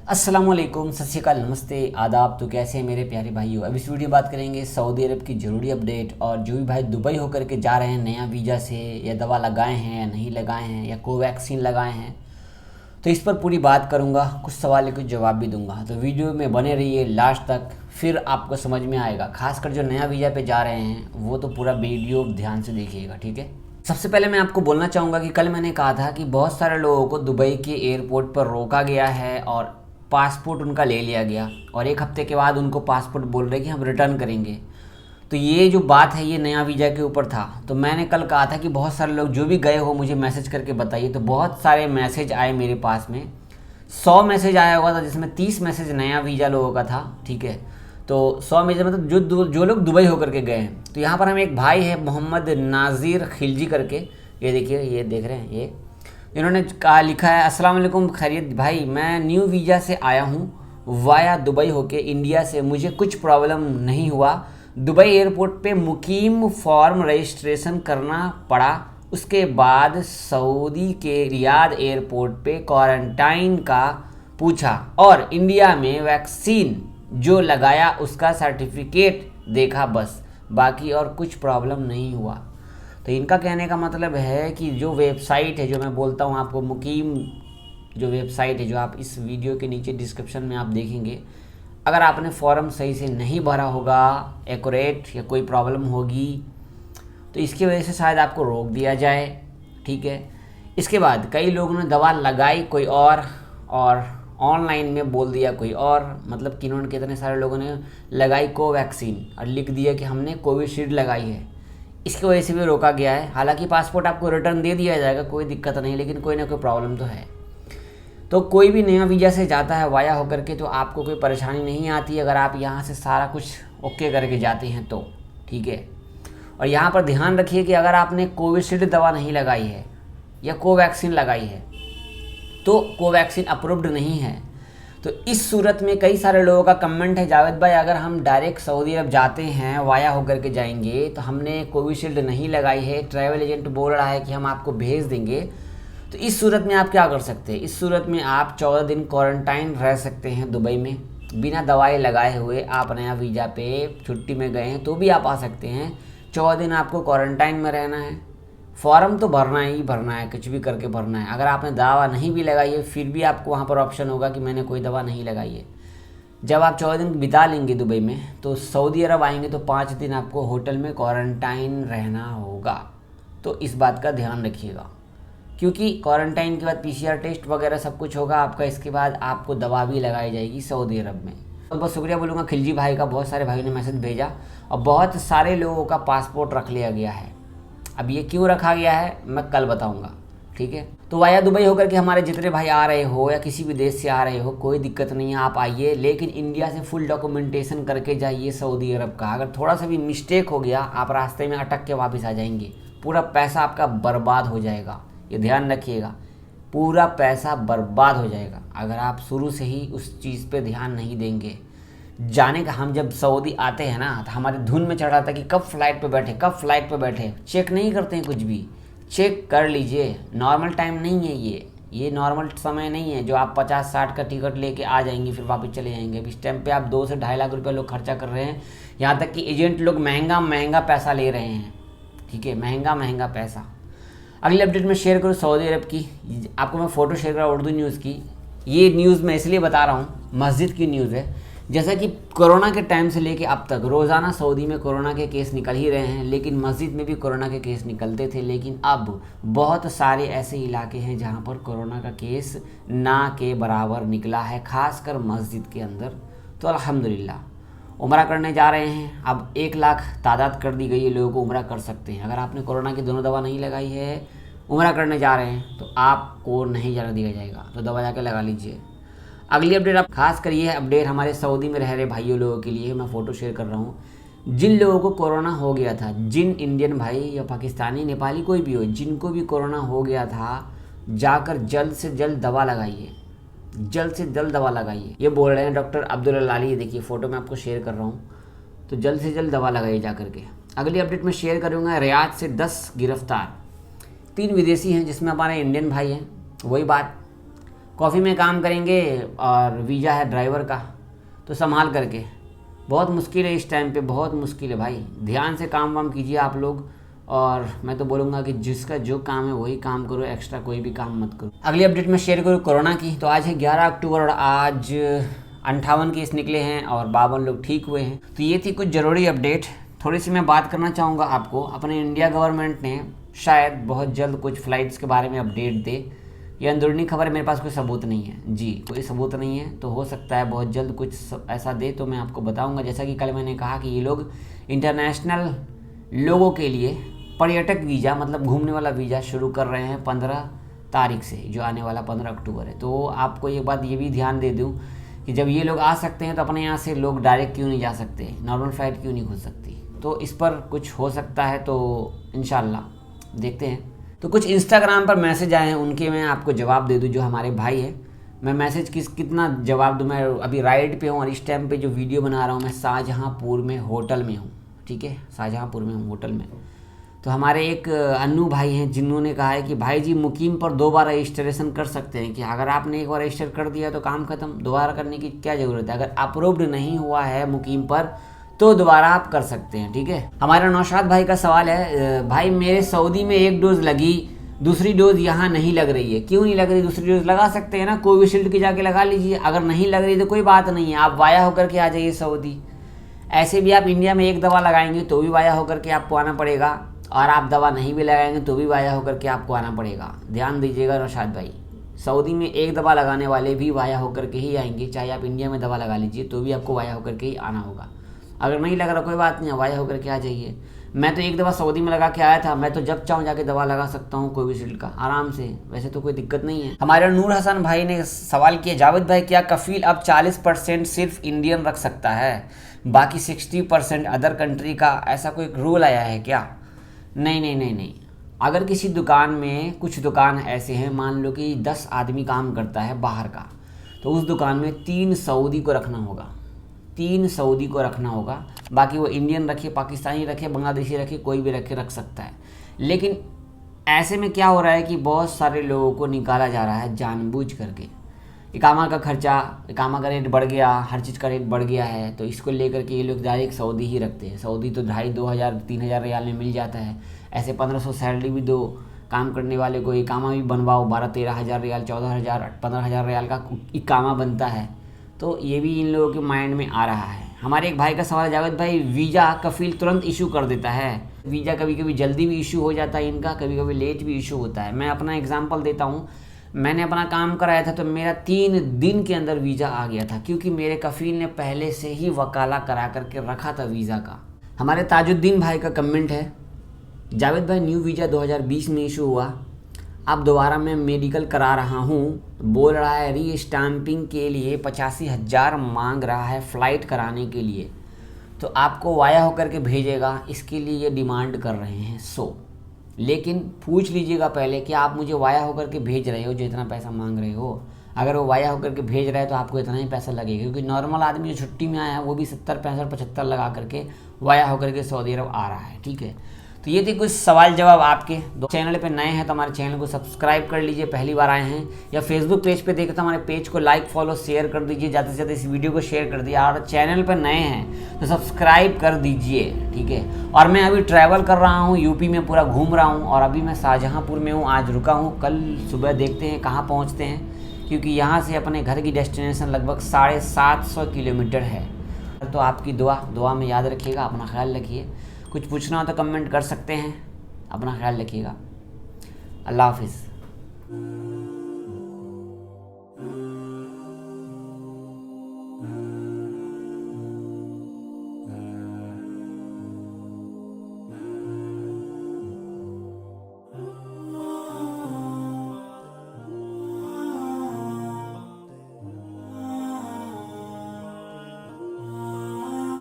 अस्सलाम वालेकुम, सत श्री अकाल, नमस्ते, आदाब। तो कैसे हैं मेरे प्यारे भाइयों। अब इस वीडियो बात करेंगे सऊदी अरब की ज़रूरी अपडेट। और जो भी भाई दुबई होकर के जा रहे हैं नया वीज़ा से, या दवा लगाए हैं या नहीं लगाए हैं, या कोवैक्सीन लगाए हैं, तो इस पर पूरी बात करूंगा। कुछ सवाल के जवाब भी दूंगा। तो वीडियो में बने रहिए लास्ट तक, फिर आपको समझ में आएगा। खासकर जो नया वीज़ा पे जा रहे हैं वो तो पूरा वीडियो ध्यान से देखिएगा, ठीक है। सबसे पहले मैं आपको बोलना चाहूँगा कि कल मैंने कहा था कि बहुत सारे लोगों को दुबई के एयरपोर्ट पर रोका गया है और पासपोर्ट उनका ले लिया गया, और एक हफ्ते के बाद उनको पासपोर्ट बोल रहे कि हम रिटर्न करेंगे। तो ये जो बात है ये नया वीज़ा के ऊपर था। तो मैंने कल कहा था कि बहुत सारे लोग जो भी गए हो मुझे मैसेज करके बताइए। तो बहुत सारे मैसेज आए मेरे पास में, 100 मैसेज आया हुआ था, जिसमें 30 मैसेज नया वीज़ा लोगों का था, ठीक है। तो 100 मैसेज मतलब जो लोग दुबई होकर के गए हैं। तो यहाँ पर हम एक भाई है मोहम्मद नाज़िर खिलजी करके, ये देखिए, ये देख रहे हैं, ये इन्होंने कहा, लिखा है, अस्सलाम वालेकुम, खैरियत भाई, मैं न्यू वीज़ा से आया हूँ वाया दुबई होके इंडिया से। मुझे कुछ प्रॉब्लम नहीं हुआ। दुबई एयरपोर्ट पे मुकीम फॉर्म रजिस्ट्रेशन करना पड़ा। उसके बाद सऊदी के रियाद एयरपोर्ट पे क्वारंटाइन का पूछा और इंडिया में वैक्सीन जो लगाया उसका सर्टिफिकेट देखा, बस। बाकी और कुछ प्रॉब्लम नहीं हुआ। तो इनका कहने का मतलब है कि जो वेबसाइट है, जो मैं बोलता हूँ आपको, मुकीम जो वेबसाइट है, जो आप इस वीडियो के नीचे डिस्क्रिप्शन में आप देखेंगे, अगर आपने फॉर्म सही से नहीं भरा होगा, एक्यूरेट, या कोई प्रॉब्लम होगी, तो इसकी वजह से शायद आपको रोक दिया जाए, ठीक है। इसके बाद कई लोगों ने दवा लगाई कोई और ऑनलाइन में बोल दिया कोई और। मतलब कि इन्होंने, कितने सारे लोगों ने लगाई कोवैक्सीन और लिख दिया कि हमने कोविशील्ड लगाई है। इसकी वजह से भी रोका गया है। हालांकि पासपोर्ट आपको रिटर्न दे दिया जाएगा, कोई दिक्कत नहीं, लेकिन कोई ना कोई प्रॉब्लम तो है। तो कोई भी नया वीज़ा से जाता है वाया होकर के, तो आपको कोई परेशानी नहीं आती अगर आप यहाँ से सारा कुछ ओके करके जाते हैं तो, ठीक है। और यहाँ पर ध्यान रखिए कि अगर आपने कोविशील्ड दवा नहीं लगाई है या कोवैक्सीन लगाई है तो कोवैक्सीन अप्रूव्ड नहीं है। तो इस सूरत में कई सारे लोगों का कमेंट है, जावेद भाई अगर हम डायरेक्ट सऊदी अरब जाते हैं वाया होकर के जाएंगे तो हमने कोविशील्ड नहीं लगाई है, ट्रैवल एजेंट बोल रहा है कि हम आपको भेज देंगे, तो इस सूरत में आप क्या कर सकते हैं। इस सूरत में आप 14 दिन क्वारंटाइन रह सकते हैं दुबई में, बिना दवाई लगाए हुए। आप नया वीज़ा पे छुट्टी में गए हैं तो भी आप आ सकते हैं। 14 दिन आपको क्वारंटाइन में रहना है। फॉर्म तो भरना ही भरना है, कुछ भी करके भरना है। अगर आपने दवा नहीं भी लगाई है फिर भी आपको वहाँ पर ऑप्शन होगा कि मैंने कोई दवा नहीं लगाई है। जब आप 14 दिन बिता लेंगे दुबई में, तो सऊदी अरब आएंगे तो 5 दिन आपको होटल में क्वारंटाइन रहना होगा। तो इस बात का ध्यान रखिएगा, क्योंकि क्वारंटाइन के बाद पीसीआर टेस्ट वगैरह सब कुछ होगा आपका। इसके बाद आपको दवा भी लगाई जाएगी सऊदी अरब में। तो बहुत शुक्रिया बोलूँगा खिलजी भाई का, बहुत सारे भाइयों ने मैसेज भेजा और बहुत सारे लोगों का पासपोर्ट रख लिया गया है। अब ये क्यों रखा गया है मैं कल बताऊंगा, ठीक है। तो वाया दुबई होकर के हमारे जितने भाई आ रहे हो या किसी भी देश से आ रहे हो, कोई दिक्कत नहीं है, आप आइए, लेकिन इंडिया से फुल डॉक्यूमेंटेशन करके जाइए सऊदी अरब का। अगर थोड़ा सा भी मिस्टेक हो गया, आप रास्ते में अटक के वापस आ जाएंगे, पूरा पैसा आपका बर्बाद हो जाएगा। ये ध्यान रखिएगा, पूरा पैसा बर्बाद हो जाएगा अगर आप शुरू से ही उस चीज़ पे ध्यान नहीं देंगे। जाने का, हम जब सऊदी आते हैं ना तो हमारे धुन में चढ़ रहा था कि कब फ्लाइट पे बैठे, कब फ्लाइट पे बैठे। चेक नहीं करते हैं कुछ भी, चेक कर लीजिए। नॉर्मल टाइम नहीं है ये नॉर्मल समय नहीं है जो आप 50-60 का टिकट लेके आ जाएंगे फिर वापस चले जाएंगे। इस टाइम पे आप 2 से 2.5 लाख रुपये लोग खर्चा कर रहे हैं। यहाँ तक कि एजेंट लोग महंगा महंगा पैसा ले रहे हैं, ठीक है, महंगा महंगा पैसा। अगली अपडेट में शेयर करूँ सऊदी अरब की, आपको मैं फ़ोटो शेयर करा उर्दू न्यूज़ की। ये न्यूज़ मैं इसलिए बता रहा हूँ, मस्जिद की न्यूज़ है। जैसा कि कोरोना के टाइम से लेके अब तक रोज़ाना सऊदी में कोरोना के केस निकल ही रहे हैं, लेकिन मस्जिद में भी कोरोना के केस निकलते थे। लेकिन अब बहुत सारे ऐसे इलाके हैं जहां पर कोरोना का केस ना के बराबर निकला है, खासकर मस्जिद के अंदर। तो अल्हम्दुलिल्लाह उम्रा करने जा रहे हैं। अब 1 लाख तादाद कर दी गई है, लोगों को उम्रा कर सकते हैं। अगर आपने कोरोना की दोनों दवा नहीं लगाई है, उम्रा करने जा रहे हैं, तो आपको नहीं जाने दिया जाएगा, तो दवा जाके लगा लीजिए। अगली अपडेट आप खास कर ये है अपडेट हमारे सऊदी में रह रहे भाइयों लोगों के लिए मैं फ़ोटो शेयर कर रहा हूँ। जिन लोगों को कोरोना हो गया था, जिन इंडियन भाई या पाकिस्तानी नेपाली कोई भी हो, जिनको भी कोरोना हो गया था, जाकर जल्द से जल्द दवा लगाइए, जल्द से जल्द दवा लगाइए। ये बोल रहे हैं डॉक्टर अब्दुल लाली, देखिए फ़ोटो मैं आपको शेयर कर रहा हूँ। तो जल्द से जल्द दवा लगाइए जा करके। अगली अपडेट में शेयर करूँगा, रियाद से 10 गिरफ्तार, 3 विदेशी हैं जिसमें हमारे इंडियन भाई हैं। वही बात, कॉफ़ी में काम करेंगे और वीज़ा है ड्राइवर का, तो संभाल करके। बहुत मुश्किल है इस टाइम पे, बहुत मुश्किल है भाई। ध्यान से काम वाम कीजिए आप लोग, और मैं तो बोलूँगा कि जिसका जो काम है वही काम करो, एक्स्ट्रा कोई भी काम मत करो। अगली अपडेट में शेयर करूँ कोरोना की। तो आज है 11 अक्टूबर और आज 58 केस निकले हैं और 52 लोग ठीक हुए हैं। तो ये थी कुछ ज़रूरी अपडेट। थोड़ी सी मैं बात करना चाहूँगा आपको। अपने इंडिया गवर्नमेंट ने शायद बहुत जल्द कुछ फ़्लाइट्स के बारे में अपडेट दे। ये अंदरूनी खबर है, मेरे पास कोई सबूत नहीं है जी, कोई सबूत नहीं है। तो हो सकता है बहुत जल्द कुछ ऐसा दे तो मैं आपको बताऊंगा। जैसा कि कल मैंने कहा कि ये लोग इंटरनेशनल लोगों के लिए पर्यटक वीज़ा, मतलब घूमने वाला वीज़ा शुरू कर रहे हैं 15 तारीख से, जो आने वाला 15 अक्टूबर है। तो आपको एक बात ये भी ध्यान दे दूँ कि जब ये लोग आ सकते हैं तो अपने यहाँ से लोग डायरेक्ट क्यों नहीं जा सकते, नॉर्मल फ़्लाइट क्यों नहीं खुल सकती। तो इस पर कुछ हो सकता है, तो इंशाल्लाह देखते हैं। तो कुछ इंस्टाग्राम पर मैसेज आए हैं, उनके मैं आपको जवाब दे दूं। जो हमारे भाई है, मैं मैसेज कितना जवाब दूं। मैं अभी राइड पे हूं और इस टाइम पे जो वीडियो बना रहा हूं मैं शाहजहांपुर में होटल में हूं, ठीक है, शाहजहांपुर में हूं होटल में। तो हमारे एक अन्नू भाई हैं जिन्होंने कहा है कि भाई जी मुकीम पर 2 बार रजिस्ट्रेशन कर सकते हैं, कि अगर आपने एक बार रजिस्टर कर दिया तो काम खत्म, दोबारा करने की क्या ज़रूरत है। अगर अप्रूव्ड नहीं हुआ है मुकीम पर तो दोबारा आप कर सकते हैं, ठीक है। हमारा नौशाद भाई का सवाल है, भाई मेरे सऊदी में 1 डोज लगी, दूसरी डोज यहाँ नहीं लग रही है, क्यों नहीं लग रही? दूसरी डोज लगा सकते हैं ना, कोविशील्ड की जाके लगा लीजिए। अगर नहीं लग रही तो कोई बात नहीं है, आप वाया होकर के आ जाइए सऊदी। ऐसे भी आप इंडिया में 1 दवा लगाएंगे तो भी वाया होकर के आपको आना पड़ेगा, और आप दवा नहीं भी लगाएंगे तो भी वाया होकर के आपको आना पड़ेगा। ध्यान दीजिएगा नौशाद भाई, सऊदी में 1 दवा लगाने वाले भी वाया होकर के ही आएंगे। चाहे आप इंडिया में दवा लगा लीजिए तो भी आपको वाया होकर के ही आना होगा। अगर नहीं लग रहा कोई बात नहीं, वाया होकर के आ जाइए। मैं तो 1 दवा सऊदी में लगा के आया था, मैं तो जब चाहूँ जाके दवा लगा सकता हूँ कोविशील्ड का आराम से, वैसे तो कोई दिक्कत नहीं है। हमारे नूर हसन भाई ने सवाल किया, जावेद भाई क्या कफील अब 40% सिर्फ इंडियन रख सकता है, बाकी 60% अदर कंट्री का, ऐसा कोई रूल आया है क्या? नहीं नहीं नहीं नहीं। अगर किसी दुकान में, कुछ दुकान ऐसे हैं, मान लो कि 10 आदमी काम करता है बाहर का, तो उस दुकान में 3 सऊदी को रखना होगा, 3 सऊदी को रखना होगा। बाकी वो इंडियन रखे, पाकिस्तानी रखे, बांग्लादेशी रखे, कोई भी रख सकता है। लेकिन ऐसे में क्या हो रहा है कि बहुत सारे लोगों को निकाला जा रहा है जानबूझ करके। इकामा का खर्चा, इकामा का रेट बढ़ गया, हर चीज़ का रेट बढ़ गया है, तो इसको लेकर के ये लोग डायरेक्ट सऊदी ही रखते हैं। सऊदी तो 2,500-3,000 रियाल में मिल जाता है। ऐसे 1500 सैलरी भी दो काम करने वाले को, इकामा भी बनवाओ, 12-13 हज़ार रियाल, 14,000-15,000 रियाल का इकामा बनता है। तो ये भी इन लोगों के माइंड में आ रहा है। हमारे एक भाई का सवाल है, जावेद भाई वीज़ा कफील तुरंत इशू कर देता है? वीज़ा कभी कभी जल्दी भी इशू हो जाता है इनका, कभी कभी लेट भी इशू होता है। मैं अपना एग्जांपल देता हूँ। मैंने अपना काम कराया था तो मेरा 3 दिन के अंदर वीज़ा आ गया था, क्योंकि मेरे कफील ने पहले से ही वकाला करा करके रखा था वीज़ा का। हमारे ताजुद्दीन भाई का कमेंट है, जावेद भाई न्यू वीज़ा 2020 में इशू हुआ, अब दोबारा मैं मेडिकल करा रहा हूँ, बोल रहा है री स्टाम्पिंग के लिए 85,000 मांग रहा है फ़्लाइट कराने के लिए, तो आपको वाया होकर के भेजेगा, इसके लिए ये डिमांड कर रहे हैं। लेकिन पूछ लीजिएगा पहले कि आप मुझे वाया होकर के भेज रहे हो जो इतना पैसा मांग रहे हो। अगर वो वाया होकर के भेज रहे हैं तो आपको इतना ही पैसा लगेगा, क्योंकि नॉर्मल आदमी जो छुट्टी में आया है वो भी 70, 65, 75 लगा करके वाया होकर के सऊदी अरब आ रहा है, ठीक है। तो ये थे कुछ सवाल जवाब आपके। चैनल पे नए हैं तो हमारे चैनल को सब्सक्राइब कर लीजिए, पहली बार आए हैं, या फेसबुक पेज पे देखें तो हमारे पेज को लाइक, फॉलो, शेयर कर दीजिए, ज़्यादा से ज़्यादा इस वीडियो को शेयर कर दिया। और चैनल पे नए हैं तो सब्सक्राइब कर दीजिए, ठीक है। और मैं अभी ट्रैवल कर रहा हूँ, यूपी में पूरा घूम रहा हूँ, और अभी मैं शाहजहांपुर में हूँ, आज रुका हूँ, कल सुबह देखते हैं कहाँ पहुँचते हैं, क्योंकि यहाँ से अपने घर की डेस्टिनेशन लगभग 750 किलोमीटर है। तो आपकी दुआ में याद रखिएगा, अपना ख्याल रखिए। कुछ पूछना हो तो कमेंट कर सकते हैं। अपना ख्याल रखिएगा। अल्लाह हाफिज़।